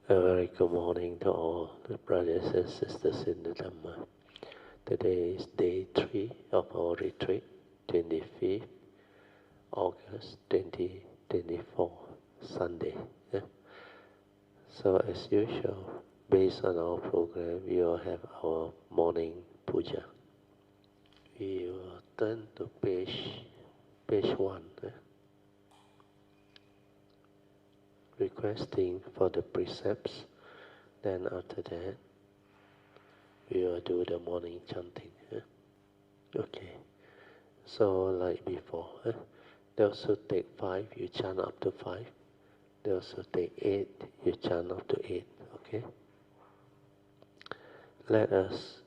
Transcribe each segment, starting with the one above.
A very good morning to all the brothers and sisters in the Dhamma. Today is day 3 of our retreat, 25th August 2024, Sunday. Yeah. So as usual, based on our program, we will have our morning puja. We will turn to page 1, requesting for the precepts. Then after that, we will do the morning chanting. Okay. So like before, those who take 5, you chant up to 5. Those who take 8, you chant up to 8. Okay. Let us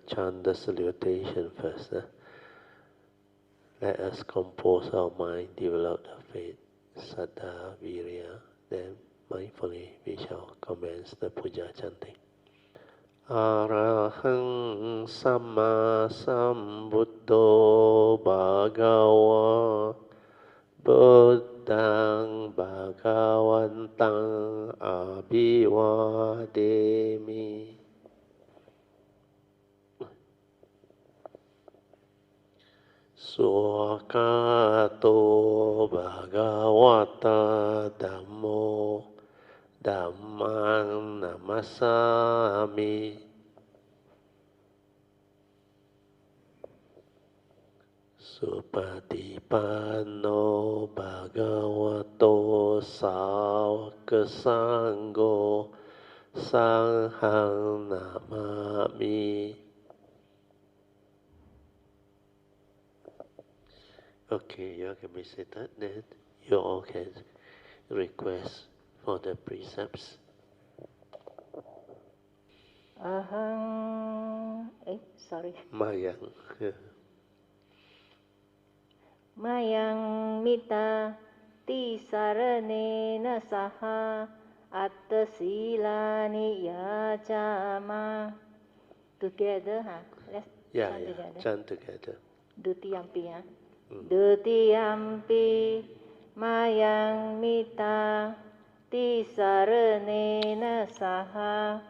chant the salutation first. Let us compose our mind, develop the faith, saddha, virya. Then mindfully we shall commence the puja chanting. Arahang Samma Sambuddho Bhagava Buddhang Bhagavantang Abhivademi. Swakato Bhagavata Dhammo Dhammang Namasami. Supatipanno Bhagavato Sāvaka Sangho Sanghang Namami. Okay, you can be seated. Then you all can request for the precepts. Mayang. Mayang mita tisaranena saha attasilani yajama. Together, let's chant together. Chant together. Dutiyampi, Dutiyampi mayang mita tisaranena saha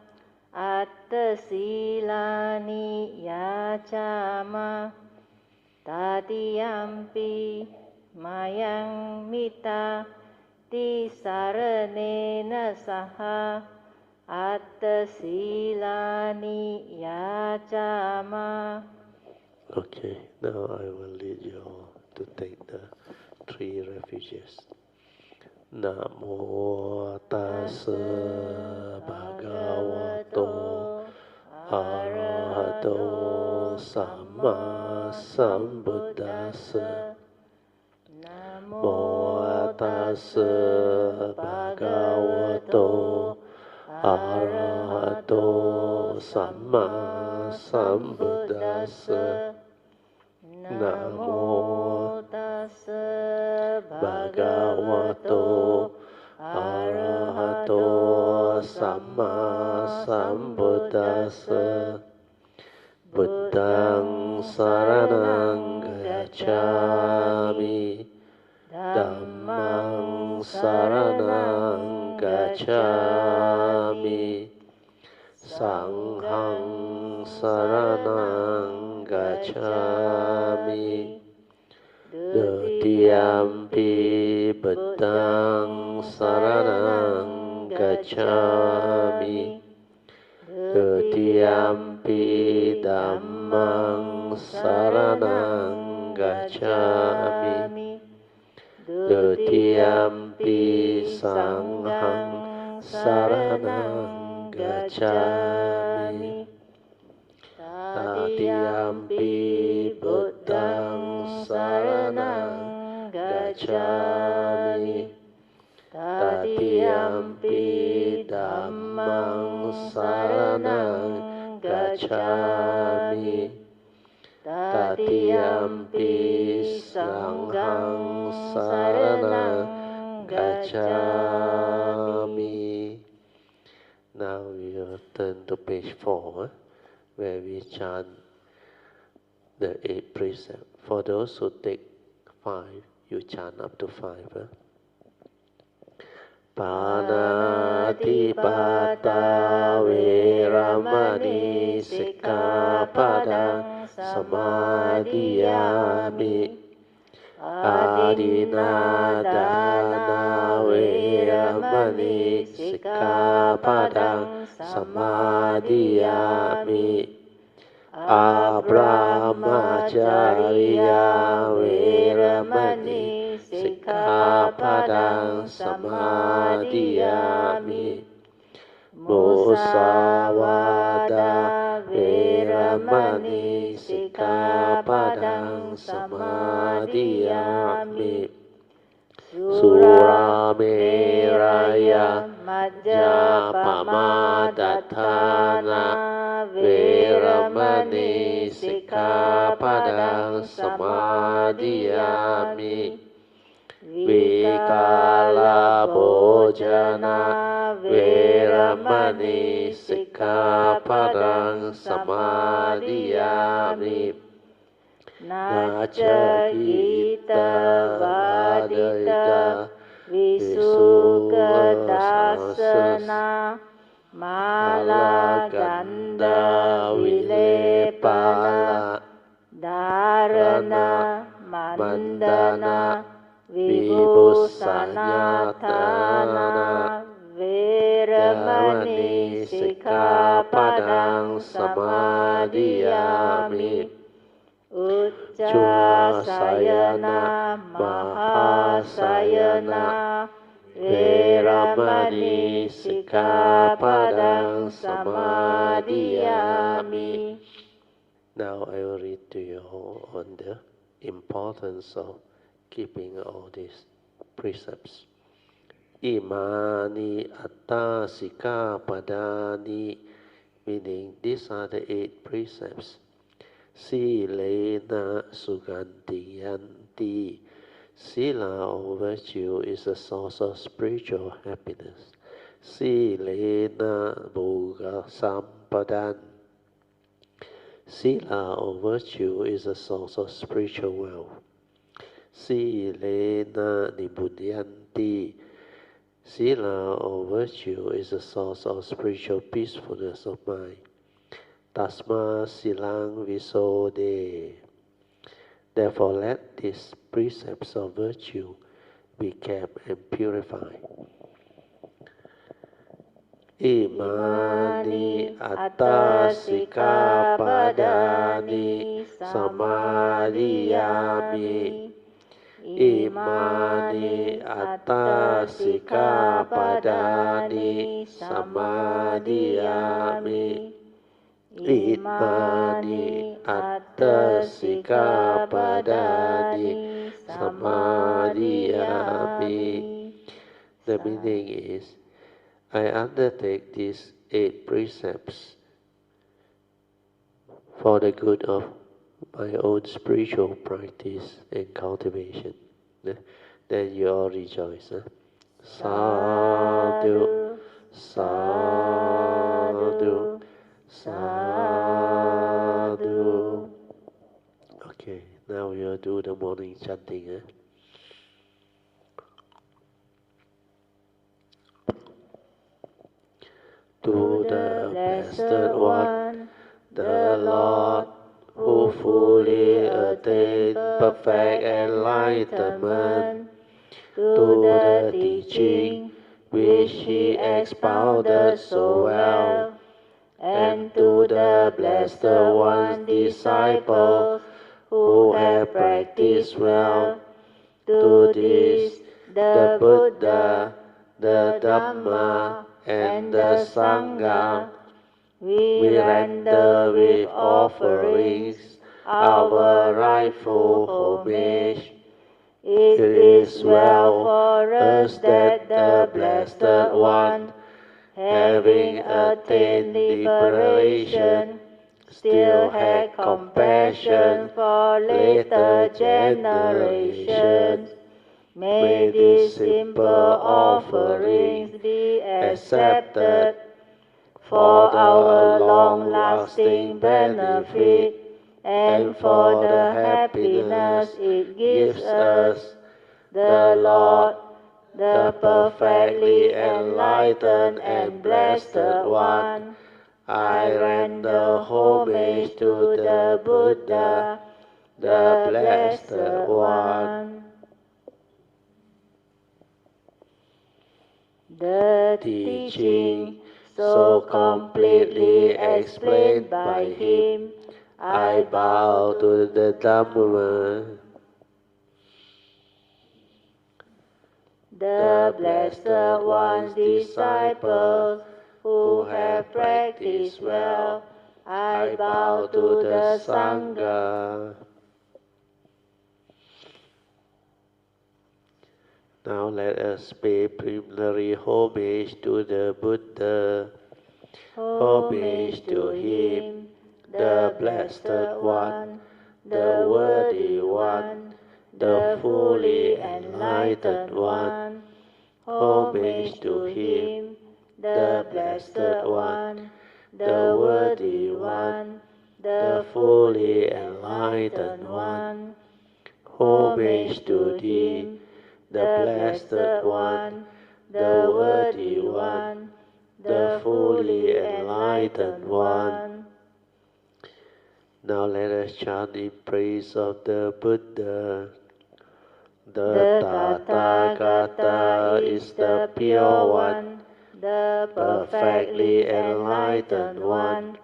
attasilani yajama. Tadiyampi mayang mita tisaranena saha attasilani yajama. Okay, now I will lead you all to take the 3 refuges. Namo tassa bhagavato arahato samma sambuddhassa. Namo tassa bhagavato arahato samma sambuddhassa. Namo tassa bhagavato arahato samma sambuddhassa. Buddhang saranang gacchami. Dhammang saranang gacchami. Sanghang saranang gacchami. Dutiyampi buddhang saranang gacchami. Dutiyampi dhammang saranang gacchami. Dutiyampi sanghang saranang gacchami. Tatiyampi buddhang saranang gacchami. Tatiyampi dhammang saranang gacchami. Tatiyampi sanghang saranang gacchami. Now we will turn to page 4, where we chant the 8 precepts. For those who take 5, you chant up to 5. ปานาติปาตาเวรมณีสิกขาปะทังสมาธิยามิอาทินนาดานาเวรมณีสิกขาปะทังสมาธิยามิอาปรามาจาริยาเวรมณีสิกขาปะทังสมาธิยามิมุสาวาทาเวรมณีสิกขาปะทังสมาธิยามิสุราเมรยามัจจปมาดัฏฐานาเวรมณีสิกขาปะทังสมาธิยามิวิกาลโภชนะเวรมณีสิกขาปะทังสมาธิยามินาจกิตวาดิตาวิสุกตัสสนามาลากันดาวิเลปาละดารณะมันดานาวิบุสนาทานาเวรมณีสิกขาปะทังสมาธิยามิอุจจาสยนามหาสยนาเวรมณีสิกขาปะทังสมาธิยามิ Now I will read to you on the importance of keeping all these precepts. Imani atta sikha padani, meaning these are the 8 precepts. Silena sugantiyanti. Sila or virtue is a source of spiritual happiness. Silena bhoga sampadan. Sila or virtue is a source of spiritual wealth. Silena nibbudyanti. Sila or virtue is a source of spiritual peacefulness of mind. Tasma silang visode. Therefore let these precepts of virtue be kept and purified. Imani atta sikha padani samadhiyami. Imani atta sikha padani samadhiyami. Imani atta sikha padani samadhiyami. The meaning is, I undertake these 8 precepts for the good of my own spiritual practice and cultivation. Then you all rejoice. Sadhu, sadhu, sadhu. Okay, now we will do the morning chanting. To the Blessed One, the Lord, who fully attained perfect enlightenment, to the teaching which he expounded so well, and to the Blessed One's disciples who have practiced well, to this the Buddha, the Dhamma, and the Sangha, we render with offerings our rightful homage. It is well for us that the Blessed One, having attained liberation, still had compassion for later generations. May these simple offerings be accepted for our long-lasting benefit and for the happiness it gives us. The Lord, the perfectly enlightened and blessed One. I render homage to the Buddha, the blessed One. The teaching so completely explained by him, I bow to the Dhamma. The blessed One's disciples who have practiced well, I bow to the Sangha. Now let us pay preliminary homage to the Buddha. Homage to him, the blessed One, the worthy One, the fully enlightened One. Homage to him, the blessed One, the worthy One, the fully enlightened One. Homage to him, the blessed One, the worthy One, the fully enlightened One. Now let us chant in praise of the Buddha. The Tathagata is the pure One, the perfectly enlightened One.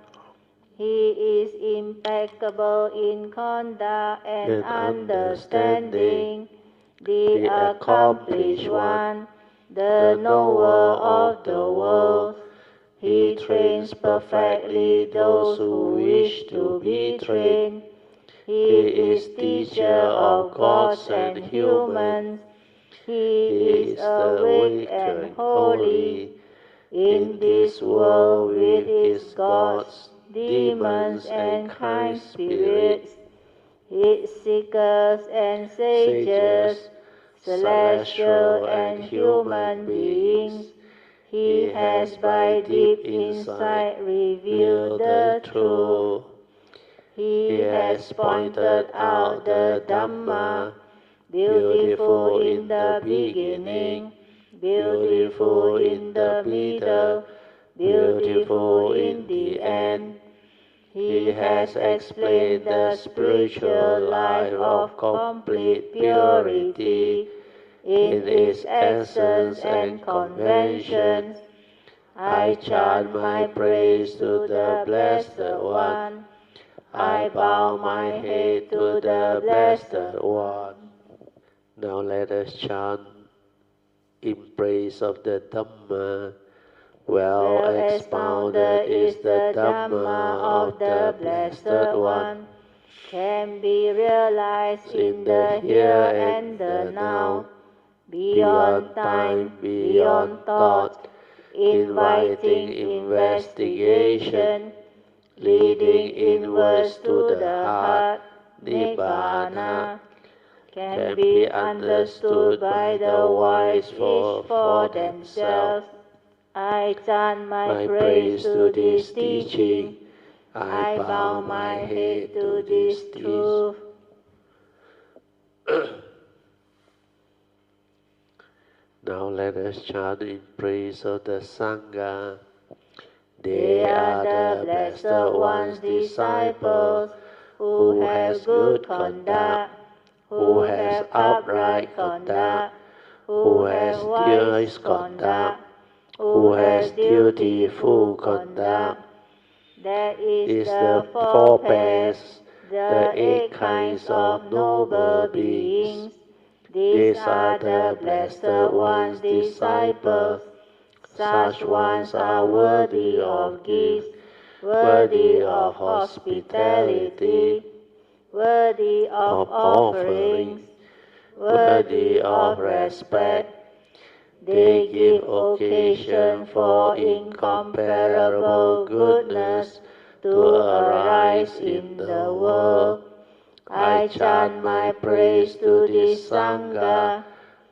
He is impeccable in conduct and understanding, the accomplished One, the knower of the world. He trains perfectly those who wish to be trained. He is teacher of gods and humans. He is awake and holy. In this world with its gods, demons and kind spirits, its seekers and sages, celestial and human beings, he has by deep insight revealed the truth. He has pointed out the Dhamma, beautiful in the beginning, beautiful in the middle, beautiful in the end. He has explained the spiritual life of complete purity in its essence and conventions. I chant my praise to the Blessed One. I bow my head to the Blessed One. Now let us chant in praise of the Dhamma. Well expounded is the Dhamma of the Blessed One, can be realized in the here and the now, beyond time, beyond thought, inviting investigation, leading inwards to the heart, Nibbana, can be understood by the wise each for themselves. I chant my praise to this teaching. I bow my head to this truth. Now let us chant in praise of the Sangha. They are the Blessed One's disciples who have good conduct, who have upright conduct, who have wise conduct, who has dutiful conduct. That is the four pairs, the 8 kinds of noble beings. These are the Blessed One's disciples. Such ones are worthy of gifts, worthy of hospitality, worthy of offerings, worthy of respect. They give occasion for incomparable goodness to arise in the world. I chant my praise to this Sangha.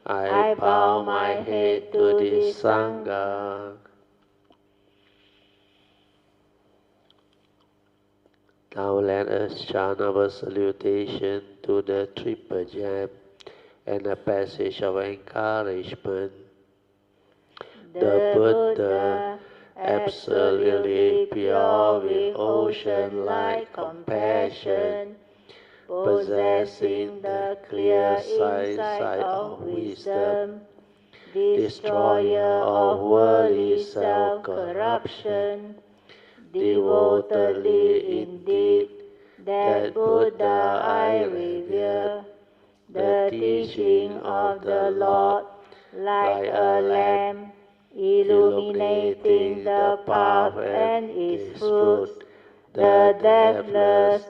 I bow my head to this Sangha. Now let us chant our salutation to the Triple Gem. and a passage of encouragement. The Buddha, absolutely pure with ocean-like compassion, possessing the clear insight of wisdom, destroyer of worldly self-corruption, devotedly indeed, that Buddha I revere. The teaching of the Lord, like a lamp, illuminating the path and its fruits, the deathless,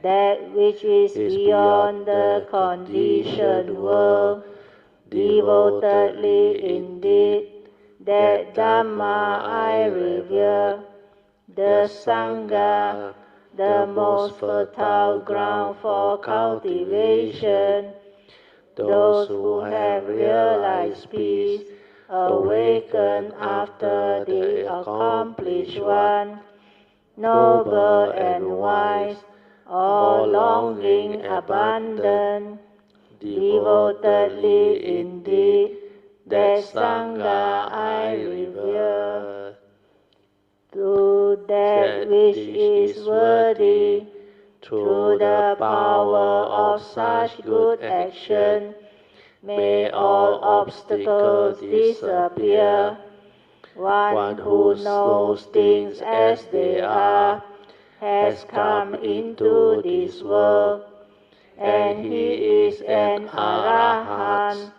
that which is beyond the conditioned world, devotedly indeed, that Dhamma I revere. The Sangha, the most fertile ground for cultivation, those who have realized peace, awaken after the accomplished one, noble and wise, all longing abundant, devotedly indeed, that Sangha I revere. To that which is worthy, through the power of such good action, may all obstacles disappear. One who knows things as they are has come into this world, and he is an Arahant,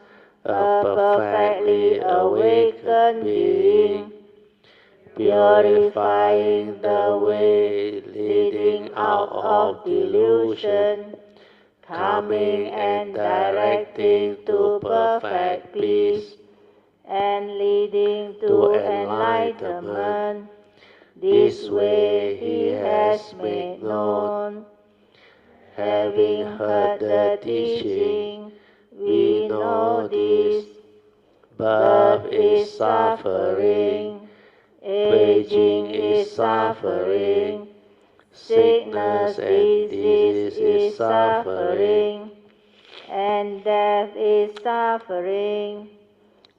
a perfectly awakened being, purifying the way leading out of delusion, coming and directing to perfect peace, and leading to enlightenment. This way he has made known. Having heard the teaching, we know this. Birth is suffering, aging is suffering, sickness and disease is suffering, and death is suffering.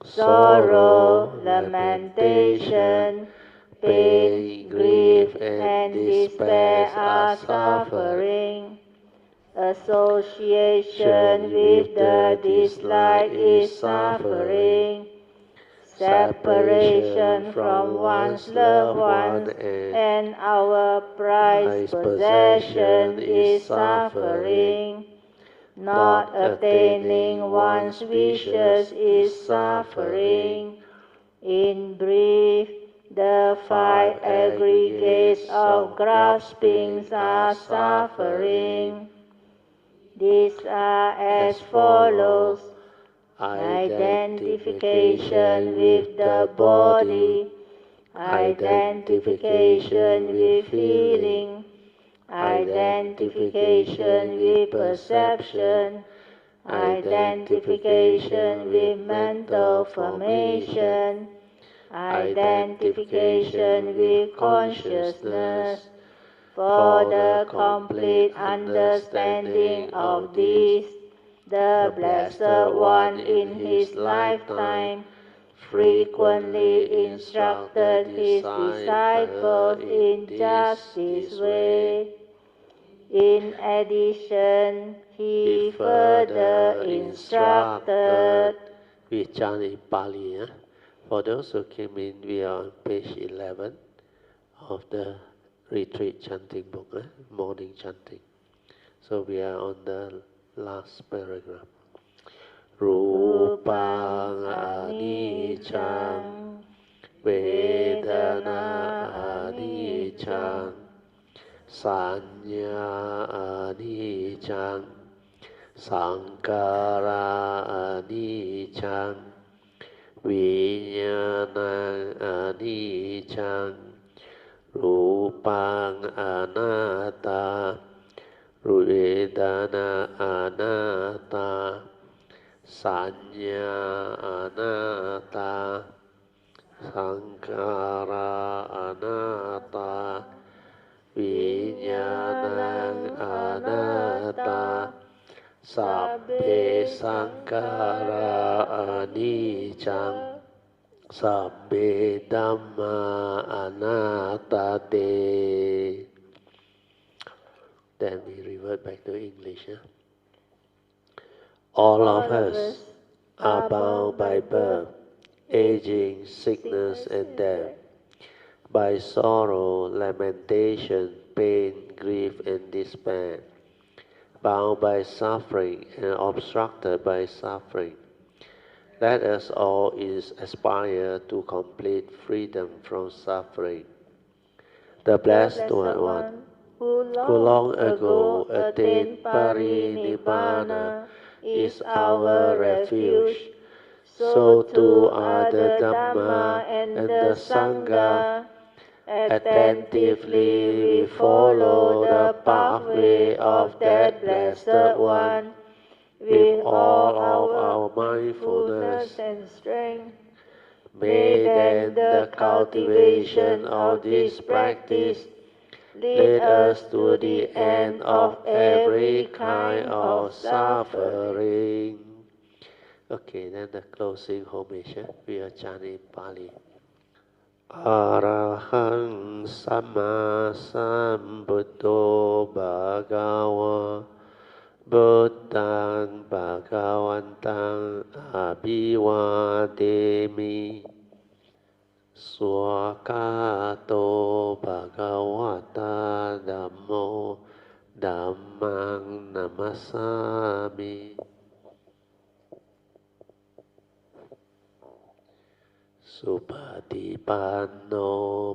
Sorrow, lamentation, pain, grief, and despair are suffering. Association with the dislike is suffering. Separation from one's loved ones and our prized possession is suffering. Not attaining one's wishes is suffering. In brief, the 5 aggregates of graspings are suffering. These are as follows: identification with the body, identification with feeling, identification with perception, identification with mental formation, identification with consciousness. For the complete understanding of this, the Blessed One in his lifetime frequently instructed his disciples in just this way. In addition, he further instructed. We chant in Pali. For those who came in, we are on page 11 of the retreat chanting book, morning chanting. So we are on the last paragraph. Rupang anicchang, Vedana anicchang, Sanya anicchang, Sankara anicchang, Vijnana anicchang, Rupang anatta, Vedana anatta, Sanya anatta, Sankara anatta, Vijnana anatta, Sabbe sankhara anicca, sabbe dhamma anatta. Then we revert back to English. All of us are bound by birth, aging, sickness, and death, by sorrow, lamentation, pain, grief, and despair, bound by suffering and obstructed by suffering. Let us all aspire to complete freedom from suffering. The Blessed One, who long ago attained Parinibbana, is our refuge. So too are the Dhamma and the Sangha. Attentively we follow the pathway of that Blessed One with all of our mindfulness and strength. May then the cultivation of this practice lead us to the end of every kind of suffering. Okay, then the closing homage. We are chanting Pali. Arahang Sama Sambuddho Bhagava Buddhang Bhagavantang Abhivademi Swakato Bhagavata Dhammo Dhammang Namasami Supatipanno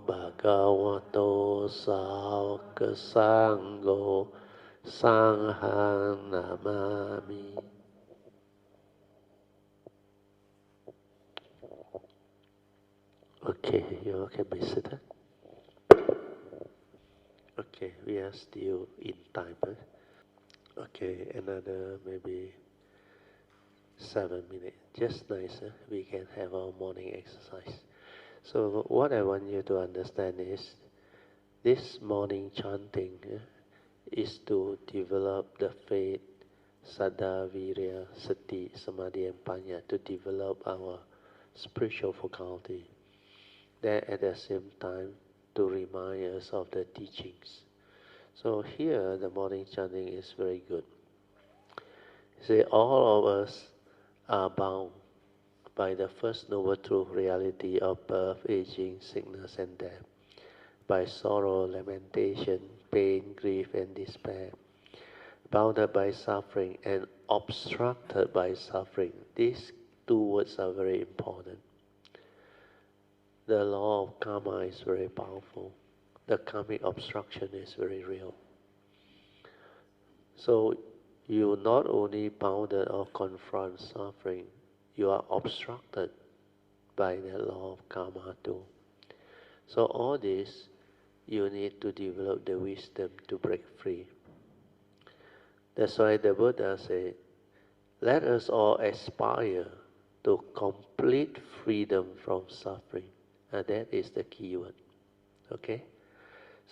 Bhagavato Sāvaka Sangho Sanghang Namami. Okay, you all can be seated. Okay, we are still in time. Okay, another maybe 7 minutes. Just nice. We can have our morning exercise. So what I want you to understand is this morning chanting is to develop the faith, Saddha, Virya, Sati, Samadhi, and Panya, to develop our spiritual faculty. Then at the same time, to remind us of the teachings. So here, the morning chanting is very good. See, all of us are bound by the first noble truth reality of birth, aging, sickness, and death, by sorrow, lamentation, pain, grief, and despair, bounded by suffering and obstructed by suffering. These two words are very important. The law of karma is very powerful. The karmic obstruction is very real. So you not only bounded or confront suffering, you are obstructed by the law of karma too. So all this, you need to develop the wisdom to break free. That's why the Buddha said, let us all aspire to complete freedom from suffering. And that is the key word. Okay?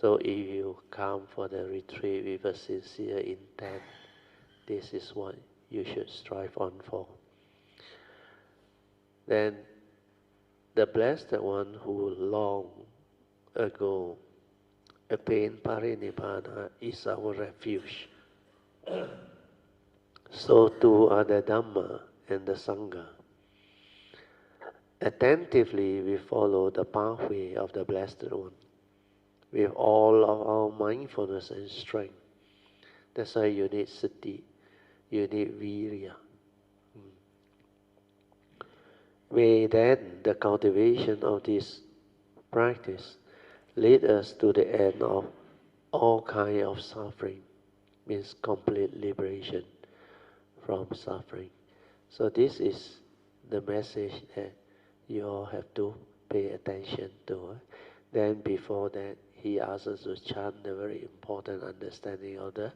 So if you come for the retreat with a sincere intent, this is what you should strive on for. Then the Blessed One who long ago attained Parinibbana is our refuge. So too are the Dhamma and the Sangha. Attentively we follow the pathway of the Blessed One with all of our mindfulness and strength. That's why you need Sati, you need Virya. May then the cultivation of this practice lead us to the end of all kind of suffering, means complete liberation from suffering. So this is the message that you all have to pay attention to. Then before that, he asks us to chant the very important understanding of the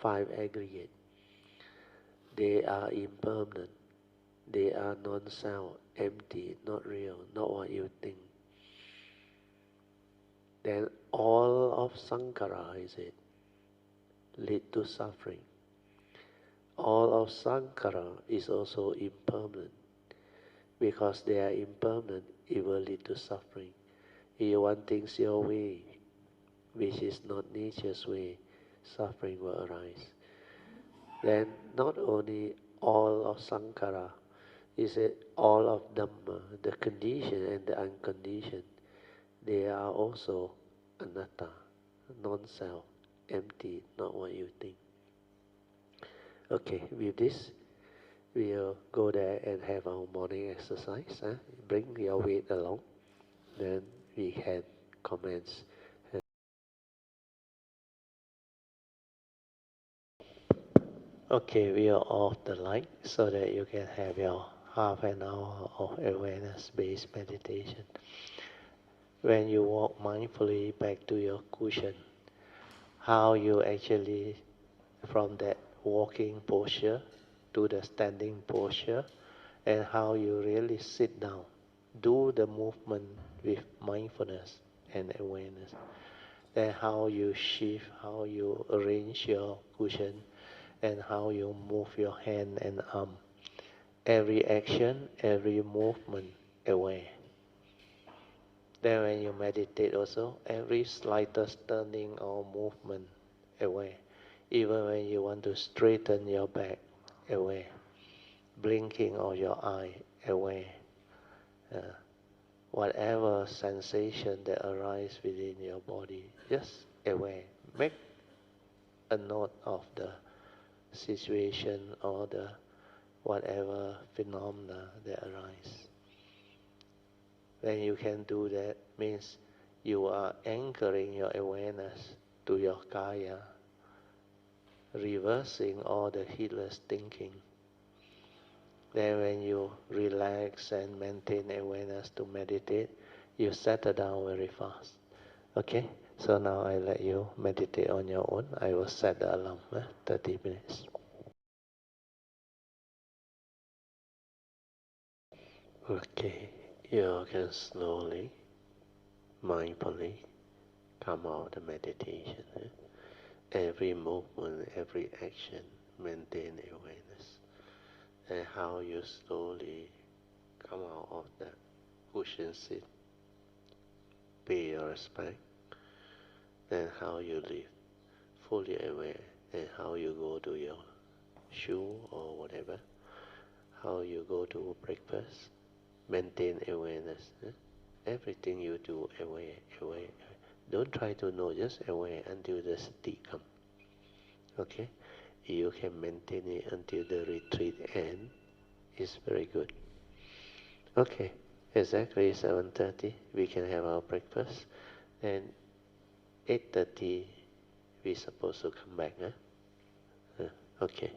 5 aggregate. They are impermanent. They are non-self, empty, not real, not what you think. Then all of Sankhara, is it, lead to suffering. all of Sankara is also impermanent. Because they are impermanent, it will lead to suffering. If you want things your way, which is not nature's way, suffering will arise. Then not only all of Sankara, is it all of Dhamma, the conditioned and the unconditioned, they are also anatta, non-self, empty, not what you think. Okay, with this, we'll go there and have our morning exercise. Bring your weight along, then we can commence. Okay, we are off the light so that you can have your half an hour of awareness-based meditation. When you walk mindfully back to your cushion, how you actually, from that walking posture to the standing posture, and how you really sit down. Do the movement with mindfulness and awareness. And how you shift, how you arrange your cushion, and how you move your hand and arm. Every action, every movement aware. Then when you meditate also, every slightest turning or movement aware. Even when you want to straighten your back, aware. Blinking of your eye, aware. Whatever sensation that arises within your body, just aware. Make a note of the situation or the whatever phenomena that arise. When you can do that, means you are anchoring your awareness to your kaya, reversing all the heedless thinking. Then when you relax and maintain awareness to meditate, you settle down very fast. Okay? So now I let you meditate on your own. I will set the alarm, 30 minutes. Okay, you can slowly, mindfully come out of the meditation. Every movement, every action, maintain awareness. And how you slowly come out of the cushion seat, pay your respect. Then how you live, fully aware. And how you go to your shoe or whatever. How you go to breakfast, maintain awareness. Everything you do, aware, aware. Don't try to know, just aware until the sati comes. Okay? You can maintain it until the retreat ends. It's very good. Okay, exactly 7:30 we can have our breakfast. And 8:30 we supposed to come back. Okay.